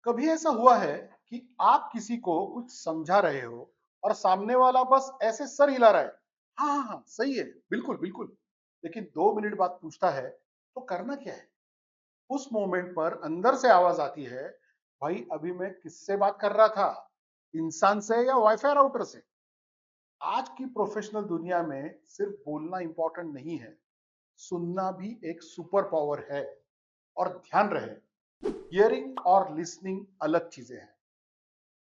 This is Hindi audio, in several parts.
कभी ऐसा हुआ है कि आप किसी को कुछ समझा रहे हो और सामने वाला बस ऐसे सर हिला रहा है, हाँ हाँ हाँ सही है, बिल्कुल बिल्कुल, लेकिन 2 मिनट बाद पूछता है तो करना क्या है। उस मोमेंट पर अंदर से आवाज आती है, भाई अभी मैं किससे बात कर रहा था, इंसान से या वाईफाई राउटर से। आज की प्रोफेशनल दुनिया में सिर्फ बोलना इंपॉर्टेंट नहीं है, सुनना भी एक सुपर पावर है। और ध्यान रहे, हियरिंग और लिसनिंग अलग चीजें हैं।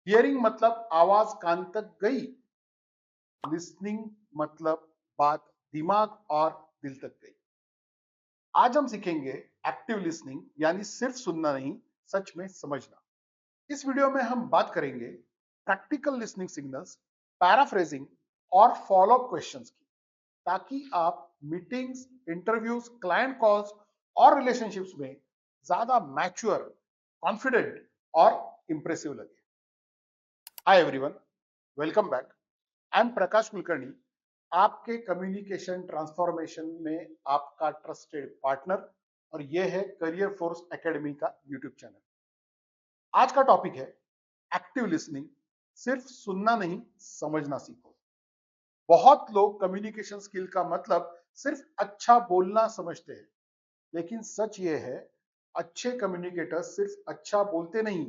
हियरिंग मतलब आवाज कान तक गई, लिसनिंग मतलब बात दिमाग और दिल तक गई। आज हम सीखेंगे एक्टिव लिसनिंग, यानी सिर्फ सुनना नहीं, सच में समझना। इस वीडियो में हम बात करेंगे प्रैक्टिकल लिसनिंग सिग्नल्स, पैराफ्रेजिंग और फॉलो अप क्वेश्चंस की, ताकि आप मीटिंग्स, इंटरव्यूज, क्लाइंट कॉल्स और रिलेशनशिप्स में ज्यादा मैच्योर, कॉन्फिडेंट और इंप्रेसिव लगे। Hi everyone, welcome back. I am Prakash Kulkarni, आपके कम्युनिकेशन ट्रांसफॉर्मेशन में आपका ट्रस्टेड पार्टनर, और यह है करियर फोर्स एकेडमी का यूट्यूब चैनल। आज का टॉपिक है एक्टिव लिसनिंग, सिर्फ सुनना नहीं, समझना सीखो। बहुत लोग कम्युनिकेशन स्किल का मतलब सिर्फ अच्छा बोलना समझते हैं, लेकिन सच ये है, अच्छे कम्युनिकेटर सिर्फ अच्छा बोलते नहीं,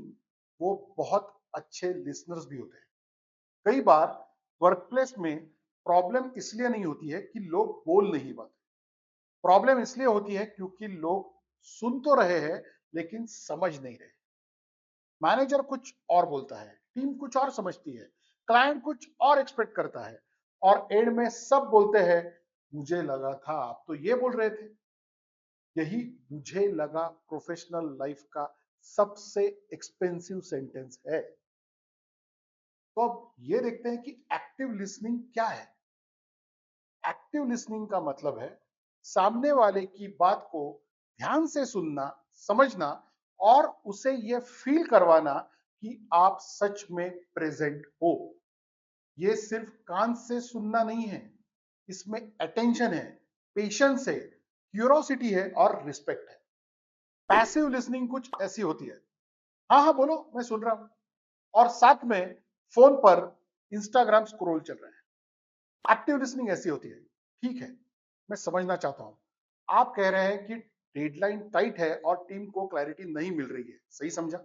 वो बहुत अच्छे लिसनर्स भी होते हैं। कई बार वर्कप्लेस में प्रॉब्लम इसलिए नहीं होती है कि लोग बोल नहीं पाते, प्रॉब्लम इसलिए होती है क्योंकि लोग सुन तो रहे हैं लेकिन समझ नहीं रहे। मैनेजर कुछ और बोलता है, टीम कुछ और समझती है, क्लाइंट कुछ और एक्सपेक्ट करता है, और एंड में सब बोलते हैं मुझे लगा था आप तो ये बोल रहे थे। यही मुझे लगा प्रोफेशनल लाइफ का सबसे एक्सपेंसिव सेंटेंस है। तो अब ये देखते हैं कि एक्टिव लिसनिंग क्या है। एक्टिव लिसनिंग का मतलब है सामने वाले की बात को ध्यान से सुनना, समझना और उसे यह फील करवाना कि आप सच में प्रेजेंट हो। यह सिर्फ कान से सुनना नहीं है, इसमें अटेंशन है, पेशेंस है, क्यूरोसिटी है और रिस्पेक्ट है। पैसिव लिसनिंग कुछ ऐसी होती है, हाँ हाँ बोलो मैं सुन रहा हूं, और साथ में फोन पर इंस्टाग्राम स्क्रॉल चल रहा है। एक्टिव लिसनिंग ऐसी होती है, ठीक है मैं समझना चाहता हूं, आप कह रहे हैं कि डेडलाइन टाइट है और टीम को क्लैरिटी नहीं मिल रही है, सही समझा।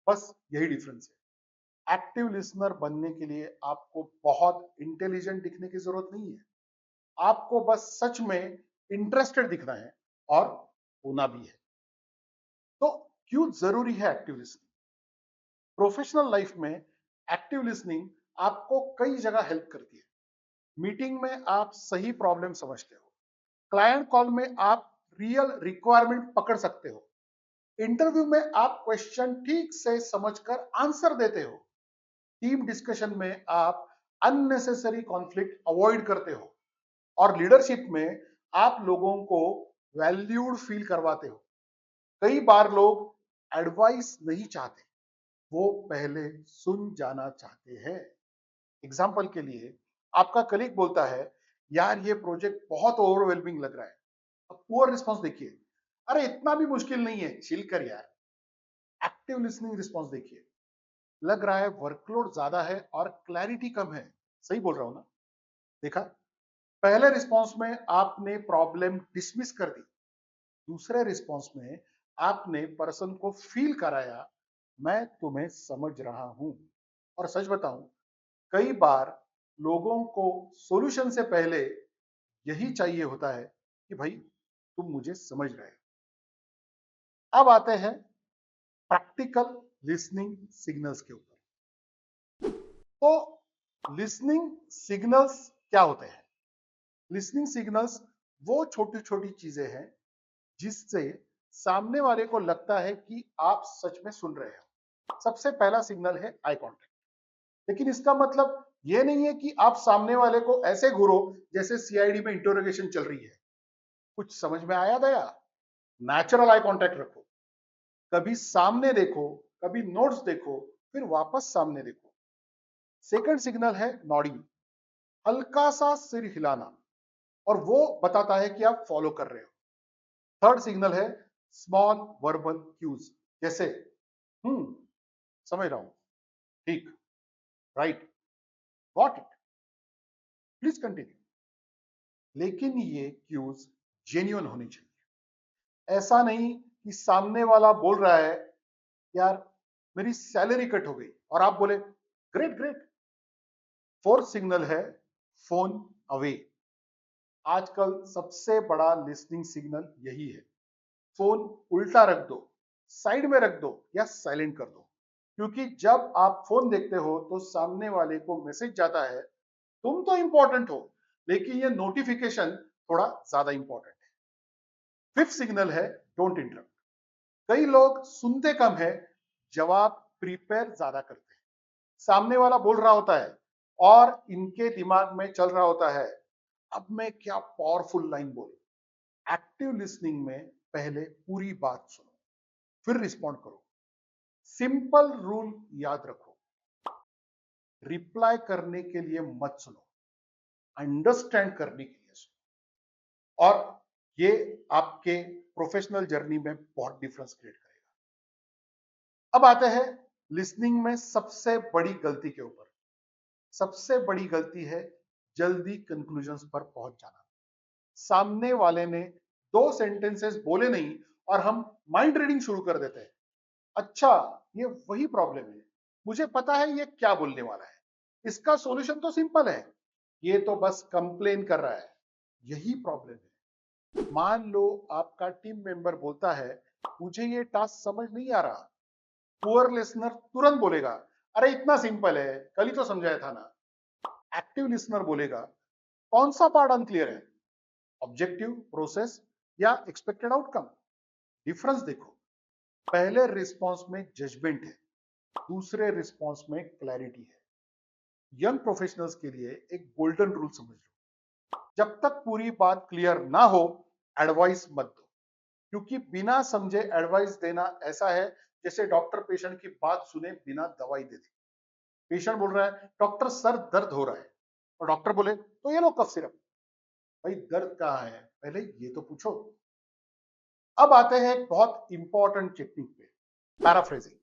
बस यही डिफरेंस है। एक्टिव लिसनर बनने के लिए आपको बहुत इंटेलिजेंट दिखने की जरूरत नहीं है, आपको बस सच में इंटरेस्टेड दिखना है, और होना भी है। तो क्यों जरूरी है एक्टिव लिसनिंग। प्रोफेशनल लाइफ में एक्टिव लिसनिंग आपको कई जगह हेल्प करती है। मीटिंग में आप सही प्रॉब्लम समझते हो, क्लाइंट कॉल में आप रियल रिक्वायरमेंट पकड़ सकते हो, इंटरव्यू में आप क्वेश्चन ठीक से समझकर आंसर देते हो, टीम डिस्कशन में आप अननेसेसरी कॉन्फ्लिक्ट अवॉइड करते हो, और लीडरशिप में आप लोगों को वैल्यूड फील करवाते हो। कई बार लोग एडवाइस नहीं चाहते, वो पहले सुन जाना चाहते हैं। एग्जाम्पल के लिए, आपका कलीग बोलता है यार ये प्रोजेक्ट बहुत ओवरवेलमिंग लग रहा है, अब पुअर रिस्पॉन्स देखिए, अरे इतना भी मुश्किल नहीं है, चिल कर यार। एक्टिव लिसनिंग रिस्पॉन्स देखिए, लग रहा है वर्कलोड ज्यादा है और क्लैरिटी कम है, सही बोल रहा हूं ना। देखा, पहले रिस्पॉन्स में आपने प्रॉब्लम डिसमिस कर दी, दूसरे रिस्पॉन्स में आपने पर्सन को फील कराया मैं तुम्हें समझ रहा हूं। और सच बताऊं, कई बार लोगों को सॉल्यूशन से पहले यही चाहिए होता है कि भाई तुम मुझे समझ रहे हो। अब आते हैं प्रैक्टिकल लिसनिंग सिग्नल्स के ऊपर। तो लिसनिंग सिग्नल्स क्या होते हैं। लिसनिंग सिग्नल्स वो छोटी छोटी चीजें हैं जिससे सामने वाले को लगता है कि आप सच में सुन रहे हो। सबसे पहला सिग्नल है आई कांटेक्ट। लेकिन इसका मतलब ये नहीं है कि आप सामने वाले को ऐसे घूरो जैसे सीआईडी में इंटरोगेशन चल रही है। कुछ समझ में आया दया, नेचुरल आई कांटेक्ट रखो, कभी सामने देखो, कभी नोट्स देखो, फिर वापस सामने देखो। सेकंड सिग्नल है नॉडिंग, हल्का सा सिर हिलाना, और वो बताता है कि आप फॉलो कर रहे हो। थर्ड सिग्नल है स्मॉल वर्बल क्यूज, जैसे समझ रहा हूं, ठीक, right, got it, please continue. लेकिन ये क्यूज जेन्युइन होनी चाहिए। ऐसा नहीं कि सामने वाला बोल रहा है यार मेरी सैलरी कट हो गई और आप बोले ग्रेट ग्रेट। फोर्थ सिग्नल है फोन अवे। आजकल सबसे बड़ा लिसनिंग सिग्नल यही है। फोन उल्टा रख दो, साइड में रख दो या साइलेंट कर दो, क्योंकि जब आप फोन देखते हो तो सामने वाले को मैसेज जाता है तुम तो इंपॉर्टेंट हो, लेकिन ये नोटिफिकेशन थोड़ा ज्यादा इंपॉर्टेंट है। फिफ्थ सिग्नल है डोंट इंटरप्ट। कई लोग सुनते कम है, जवाब प्रिपेयर ज्यादा करते हैं। सामने वाला बोल रहा होता है और इनके दिमाग में चल रहा होता है अब मैं क्या पावरफुल लाइन बोलूं। एक्टिव लिसनिंग में पहले पूरी बात सुनो, फिर रिस्पॉन्ड करो। सिंपल रूल याद रखो, रिप्लाई करने के लिए मत सुनो, अंडरस्टैंड करने के लिए सुनो। और ये आपके प्रोफेशनल जर्नी में बहुत डिफरेंस क्रिएट करेगा। अब आते हैं लिसनिंग में सबसे बड़ी गलती के ऊपर। सबसे बड़ी गलती है जल्दी कंक्लूजन्स पर पहुंच जाना। सामने वाले ने दो सेंटेंसेस बोले नहीं और हम माइंड रीडिंग शुरू कर देते हैं। अच्छा, ये वही प्रॉब्लम है, मुझे पता है ये क्या बोलने वाला है, इसका सॉल्यूशन तो सिंपल है, ये तो बस कंप्लेन कर रहा है। यही प्रॉब्लम है। मान लो आपका टीम मेंबर बोलता है मुझे ये टास्क समझ नहीं आ रहा। पुअर लिसनर तुरंत बोलेगा अरे इतना सिंपल है, कल ही तो समझाया था ना। एक्टिव लिसनर बोलेगा कौन सा पार्ट अनक्लियर है, ऑब्जेक्टिव, प्रोसेस या एक्सपेक्टेड आउटकम। डिफरेंस देखो, पहले रिस्पॉन्स में जजमेंट है, दूसरे रिस्पॉन्स में क्लैरिटी है। यंग प्रोफेशनल्स के लिए एक गोल्डन रूल समझ लो, जब तक पूरी बात क्लियर ना हो एडवाइस मत दो। क्योंकि बिना समझे एडवाइस देना ऐसा है जैसे डॉक्टर पेशेंट की बात सुने बिना दवाई दे दी। पेशेंट बोल रहा है डॉक्टर सर दर्द हो रहा है, और डॉक्टर बोले तो ये लो कफ सिरप। भाई दर्द कहाँ है पहले ये तो पूछो। अब आते हैं एक बहुत इंपॉर्टेंट टेक्निक पे, पैराफ्रेजिंग।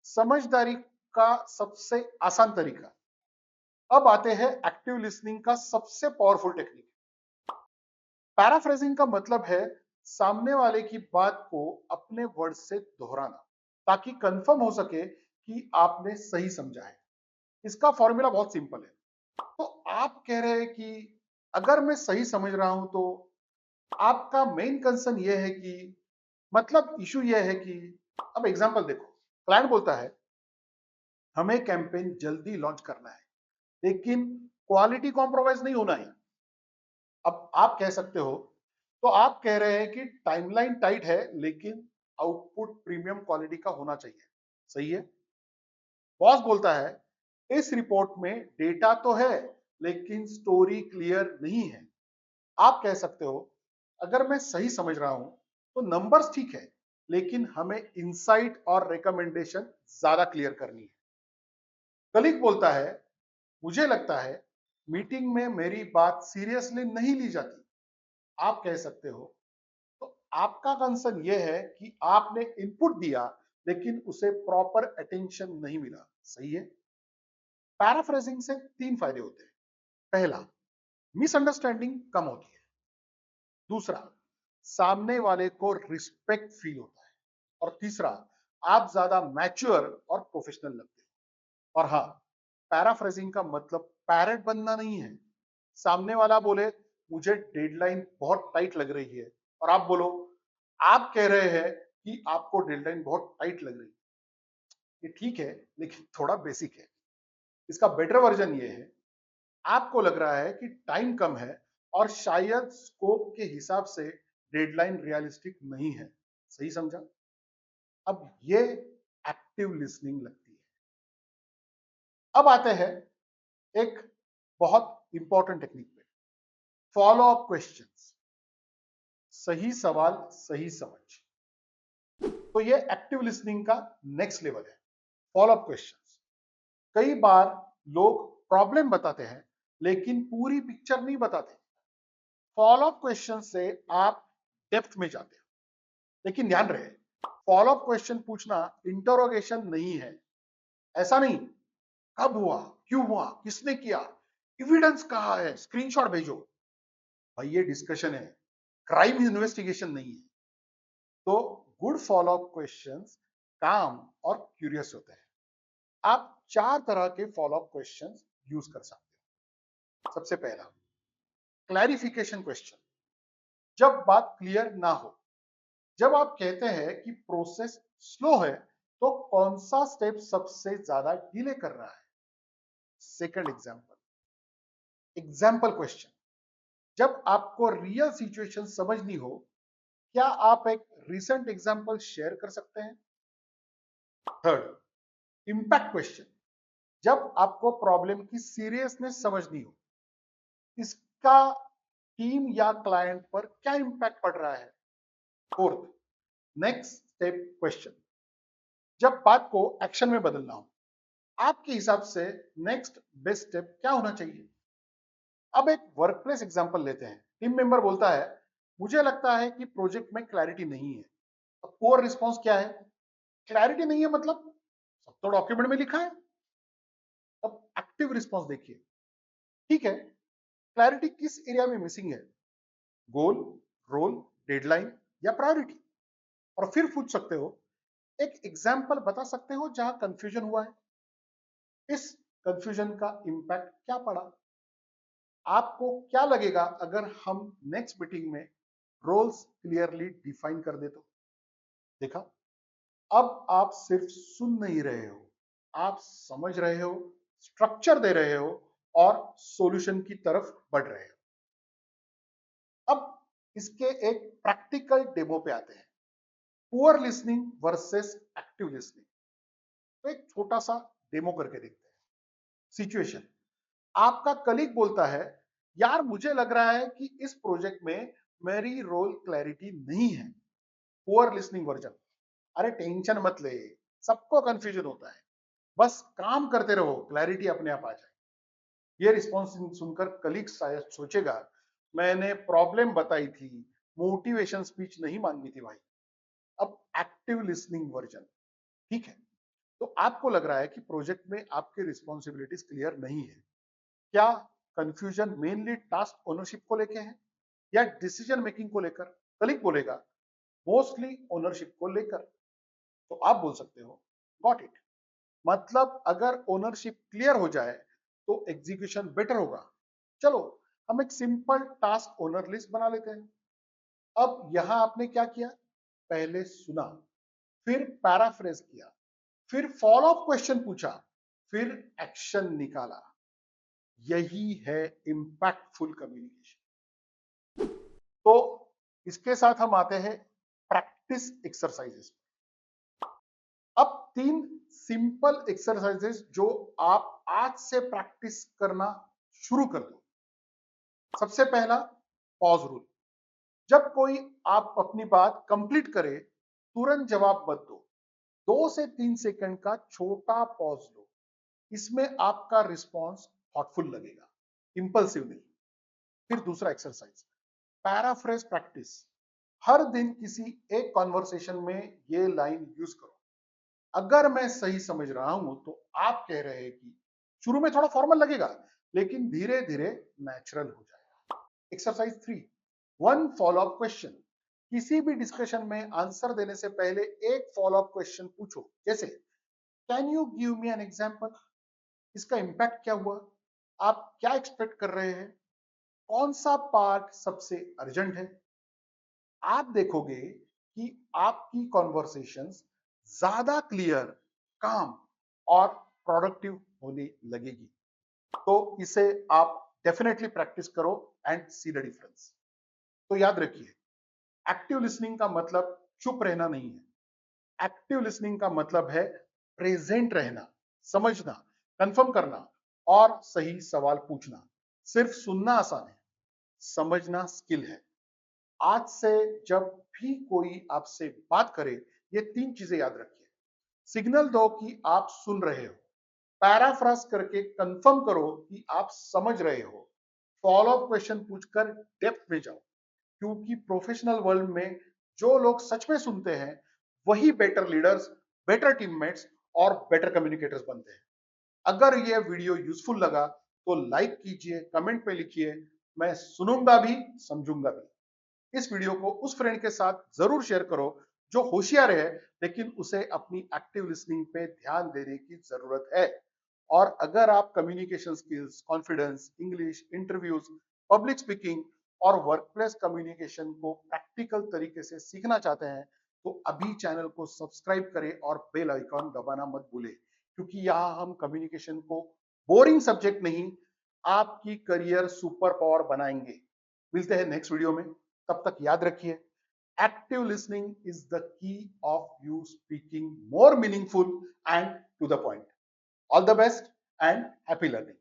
समझदारी का सबसे आसान तरीका। अब आते हैं एक्टिव लिसनिंग का सबसे पावरफुल टेक्निक। पैराफ्रेजिंग का मतलब है सामने वाले की बात को अपने वर्ड से दोहराना, ताकि कंफर्म हो सके कि आपने सही समझा है। इसका फॉर्मूला बहुत सिंपल है। तो आप कह रहे हैं कि अगर मैं सही समझ रहा हूं तो आपका मेन कंसर्न यह है कि, मतलब इशू यह है कि, अब एग्जांपल देखो, क्लाइंट बोलता है हमें कैंपेन जल्दी लॉन्च करना है लेकिन क्वालिटी कॉम्प्रोमाइज नहीं होना है। अब आप कह सकते हो, तो आप कह रहे हैं कि टाइमलाइन टाइट है लेकिन आउटपुट प्रीमियम क्वालिटी का होना चाहिए, सही है। बॉस बोलता है इस रिपोर्ट में डेटा तो है लेकिन स्टोरी क्लियर नहीं है। आप कह सकते हो अगर मैं सही समझ रहा हूं तो नंबर्स ठीक है लेकिन हमें इंसाइट और रिकमेंडेशन ज्यादा क्लियर करनी है। कलीग बोलता है मुझे लगता है मीटिंग में मेरी बात सीरियसली नहीं ली जाती। आप कह सकते हो तो आपका कंसर्न यह है कि आपने इनपुट दिया लेकिन उसे प्रॉपर अटेंशन नहीं मिला, सही है। पैराफ्रेजिंग से तीन फायदे होते हैं। पहला, मिसअंडरस्टैंडिंग कम होती है। दूसरा, सामने वाले को रिस्पेक्ट फील होता है। और तीसरा, आप ज्यादा मैच्योर और प्रोफेशनल लगते हो। और हाँ, पैराफ्रेजिंग का मतलब पैरेट बनना नहीं है। सामने वाला बोले मुझे डेडलाइन बहुत टाइट लग रही है और आप बोलो आप कह रहे हैं कि आपको डेडलाइन बहुत टाइट लग रही है, ये ठीक है लेकिन थोड़ा बेसिक है। इसका बेटर वर्जन ये है, आपको लग रहा है कि टाइम कम है और शायद स्कोप के हिसाब से डेडलाइन रियलिस्टिक नहीं है, सही समझा। अब ये एक्टिव लिसनिंग लगती है। अब आते हैं एक बहुत इंपॉर्टेंट टेक्निक पे, फॉलो अप क्वेश्चंस। सही सवाल सही समझ, तो ये एक्टिव लिसनिंग का नेक्स्ट लेवल है। Follow up questions. कई बार लोग प्रॉब्लम बताते हैं लेकिन पूरी पिक्चर नहीं बताते। फॉलो अप क्वेश्चन से आप डेप्थ में जाते हो। लेकिन ध्यान रहे, फॉलोअप क्वेश्चन पूछना इंटरोगेशन नहीं है। ऐसा नहीं, कब हुआ, क्यों हुआ, किसने किया, एविडेंस कहाँ है, स्क्रीनशॉट भेजो। भाई ये डिस्कशन है, क्राइम इन्वेस्टिगेशन नहीं है। तो गुड फॉलोअप क्वेश्चंस काम और क्यूरियस होते हैं। आप 4 तरह के फॉलोअप क्वेश्चंस यूज कर सकते हो। सबसे पहला, क्लैरिफिकेशन क्वेश्चन, जब बात क्लियर ना हो। जब आप कहते हैं कि प्रोसेस स्लो है, तो कौन सा स्टेप सबसे ज्यादा डिले कर रहा है। सेकंड एग्जांपल, एग्जांपल क्वेश्चन, जब आपको रियल सिचुएशन समझनी हो, क्या आप एक रिसेंट एग्जांपल शेयर कर सकते हैं। थर्ड, इंपैक्ट क्वेश्चन, जब आपको प्रॉब्लम की सीरियसनेस समझनी हो, इसका टीम या क्लाइंट पर क्या इंपैक्ट पड़ रहा है। फोर्थ, नेक्स्ट स्टेप क्वेश्चन, जब बात को एक्शन में बदलना हो, आपके हिसाब से नेक्स्ट बेस्ट स्टेप क्या होना चाहिए। अब एक वर्कप्लेस एग्जांपल लेते हैं। टीम मेंबर बोलता है, मुझे लगता है कि प्रोजेक्ट में क्लैरिटी नहीं है। अब कोर रिस्पॉन्स क्या है, क्लैरिटी नहीं है मतलब सब तो डॉक्यूमेंट में लिखा है। अब एक्टिव रिस्पॉन्स देखिए, ठीक है, क्लैरिटी किस एरिया में मिसिंग है, गोल, रोल, डेडलाइन या प्रायोरिटी। और फिर पूछ सकते हो, एक एग्जाम्पल बता सकते हो जहां कंफ्यूजन हुआ है, इस कंफ्यूजन का इंपैक्ट क्या पड़ा। आपको क्या लगेगा अगर हम नेक्स्ट मीटिंग में रोल्स क्लियरली डिफाइन कर दे तो। देखा, अब आप सिर्फ सुन नहीं रहे हो, आप समझ रहे हो, स्ट्रक्चर दे रहे हो और सॉल्यूशन की तरफ बढ़ रहे हो। अब इसके एक प्रैक्टिकल डेमो पे आते हैं, poor listening versus active listening. तो एक छोटा सा डेमो करके देखते हैं। सिचुएशन, आपका कलीग बोलता है, यार मुझे लग रहा है कि इस प्रोजेक्ट में मेरी रोल क्लैरिटी नहीं है। पुअर लिसनिंग वर्जन, अरे टेंशन मत ले, सबको कंफ्यूजन होता है, बस काम करते रहो, क्लैरिटी अपने आप आ जाए। ये रिस्पॉन्स सुनकर कलीग शायद सोचेगा, मैंने प्रॉब्लम बताई थी, मोटिवेशन स्पीच नहीं मांगी थी भाई। अब एक्टिव लिसनिंग वर्जन, ठीक है, तो आपको लग रहा है कि प्रोजेक्ट में आपकी रिस्पॉन्सिबिलिटीज क्लियर नहीं है। क्या कंफ्यूजन मेनली टास्क ओनरशिप को लेके है या डिसीजन मेकिंग को लेकर। कलीग बोलेगा, मोस्टली ओनरशिप को लेकर। तो आप बोल सकते हो, गॉट इट, मतलब अगर ओनरशिप क्लियर हो जाए तो एग्जीक्यूशन बेटर होगा। चलो हम एक सिंपल टास्क ओनर लिस्ट बना लेते हैं। अब यहां आपने क्या किया, पहले सुना, फिर पैराफ्रेज किया, फिर फॉलो अप क्वेश्चन पूछा, फिर एक्शन निकाला। यही है इंपैक्टफुल कम्युनिकेशन। तो इसके साथ हम आते हैं प्रैक्टिस एक्सरसाइजेस। अब 3 सिंपल एक्सरसाइजेस जो आप आज से प्रैक्टिस करना शुरू कर दो। सबसे पहला, पॉज रूल, जब कोई आप अपनी बात कंप्लीट करे, तुरंत जवाब मत दो, 2 से 3 सेकंड का छोटा पॉज लो। इसमें आपका रिस्पॉन्स थॉटफुल लगेगा, इंपल्सिव नहीं। फिर दूसरा एक्सरसाइज, पैराफ्रेज प्रैक्टिस, हर दिन किसी एक कॉन्वर्सेशन में ये लाइन यूज करो, अगर मैं सही समझ रहा हूं तो आप कह रहे हैं कि, शुरू में थोड़ा फॉर्मल लगेगा लेकिन धीरे धीरे नेचुरल हो जाएगा। एक्सरसाइज 3, 1 फॉलोअप क्वेश्चन, किसी भी डिस्कशन में आंसर देने से पहले एक फॉलोअप क्वेश्चन पूछो, जैसे can you give me an example, इसका इंपैक्ट क्या हुआ, आप क्या एक्सपेक्ट कर रहे हैं, कौन सा पार्ट सबसे अर्जेंट है। आप देखोगे कि आपकी कॉन्वर्सेशंस ज्यादा क्लियर, काम और प्रोडक्टिव होने लगेगी। तो इसे आप डेफिनेटली प्रैक्टिस करो एंड सी द डिफरेंस। तो याद रखिए, एक्टिव लिसनिंग का मतलब चुप रहना नहीं है। एक्टिव लिसनिंग का मतलब है प्रेजेंट रहना, समझना, कंफर्म करना और सही सवाल पूछना। सिर्फ सुनना आसान है, समझना स्किल है। आज से जब भी कोई आपसे बात करे, ये 3 चीजें याद रखिए। सिग्नल दो कि आप सुन रहे हो, पैराफ्राज करके कंफर्म करो कि आप समझ रहे हो, फॉलो अप क्वेश्चन पूछकर डेप्थ में जाओ, क्योंकि प्रोफेशनल वर्ल्ड में जो लोग सच में सुनते हैं वही बेटर लीडर्स, बेटर टीममेट्स और बेटर कम्युनिकेटर्स बनते हैं। अगर ये वीडियो यूजफुल लगा तो लाइक कीजिए, कमेंट में लिखिए, मैं सुनूंगा भी, समझूंगा भी। इस वीडियो को उस फ्रेंड के साथ जरूर शेयर करो जो होशियार है लेकिन उसे अपनी एक्टिव लिसनिंग पे ध्यान देने की जरूरत है। और अगर आप communication skills, confidence, English, interviews, public speaking और वर्कप्लेस कम्युनिकेशन को प्रैक्टिकल तरीके से सीखना चाहते हैं तो अभी चैनल को सब्सक्राइब करें और बेल आइकॉन दबाना मत भूलें, क्योंकि यहाँ हम कम्युनिकेशन को बोरिंग सब्जेक्ट नहीं, आपकी करियर सुपर पावर बनाएंगे। मिलते हैं नेक्स्ट वीडियो में, तब तक याद रखिए, active listening is the key of you speaking more meaningful and to the point. All the best and happy learning.